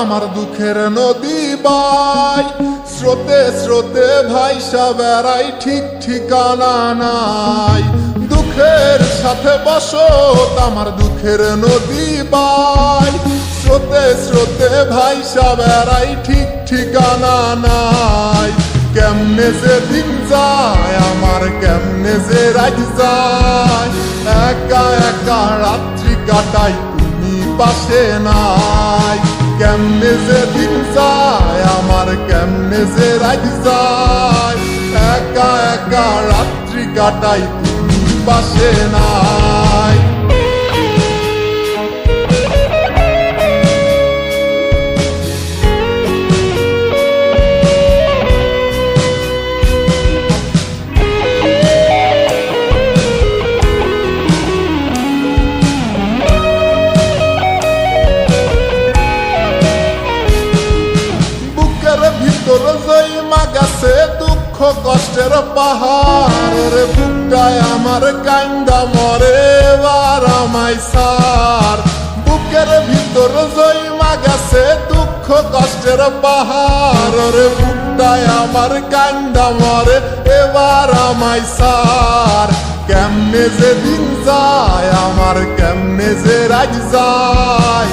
আমার দুঃখের নদী বাই, স্রোতে স্রোতে ভাইসা বেড়াই, ঠিক ঠিকানা নাই। দুঃখের সাথে বসত আমার দুঃখের নদী বাই, স্রোতে স্রোতে ভাইসা বেড়াই, ঠিক ঠিকানা নাই। কেমনে যে দিন যায় আমার, কেমনে যে রাত যায়, একা একা রাত্রি কাটাই তুমি পাশে নাই। কেমনে যে দিন যায় আমার, কেমনে যে রাত যায়, একা একা রাত্রি কাটাই তুমি পাশে নাই। ভিতর জৈমা গেছে দুঃখ কষ্টের পাহাড়, রে বুকটায় আমার কান্দা মরে এবার আমায় সার। বুকের ভিতর জৈমা গেছে দুঃখ কষ্টের পাহাড়, রে বুকটায় আমার কান্দা মরে এবার আমায় সার। কেমনে যে দিন যায় আমার, কেমনে যে রাত যায়,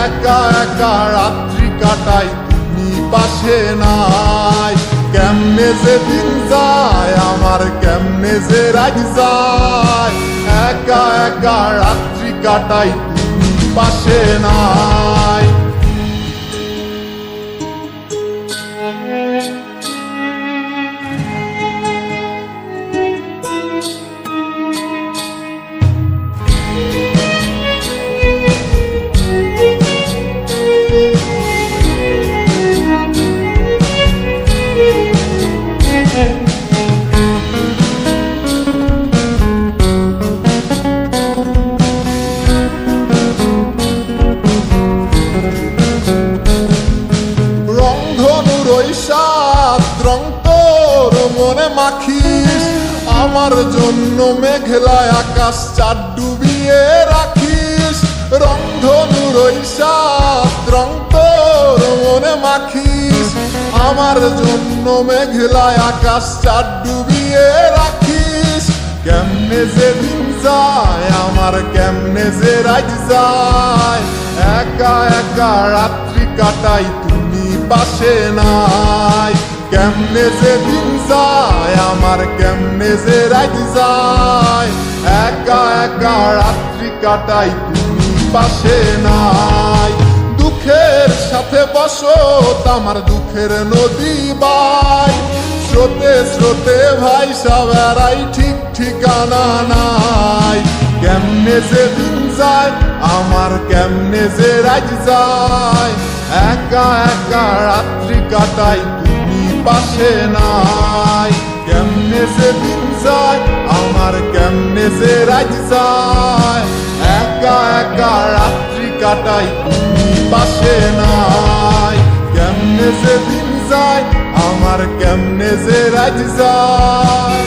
একা একা রাত্রি কাটাই পাশে নাই। কেমনে যে দিন যায় আমার, কেমনে যে রাত যায়, একা একা রাত্রি কাটাই তুমি পাশে নাই। রং তোর মনে মাখিস, আমার জন্য মেঘলা আকাশ চাঁদ ডুবিয়ে রাখিস। রংধনুর ওই সাত রং তোর মনে মাখিস, আমার জন্য মেঘলা আকাশ চাঁদ ডুবিয়ে রাখিস। কেমনে যে দিন যায় আমার, কেমনে যে রাত যায়, একা একা রাত্রি কাটাই তুমি পাশে নাই। কেমনে যে দিন যায় আমার, কেমনে যে রাত যায়, একা একা রাত্রি কাটাই তুমি পাশে নাই। দুঃখের সাথে বসত আমার দুঃখের নদী বাই, স্রোতে স্রোতে ভাইসা বেড়াই, ঠিক ঠিকানা নাই। কেমনে যে দিন যায় আমার, কেমনে যে রাত যায়, একা একা রাত্রি কাটাই তুমি পাশে নাই। কেমনে যে দিন যায় আমার, কেমনে যে রাত যায়, একা একা রাত্রি কাটাই তুমি পাশে নাই। কেমনে যে দিন যায় আমার, কেমনে যে রাত যায়।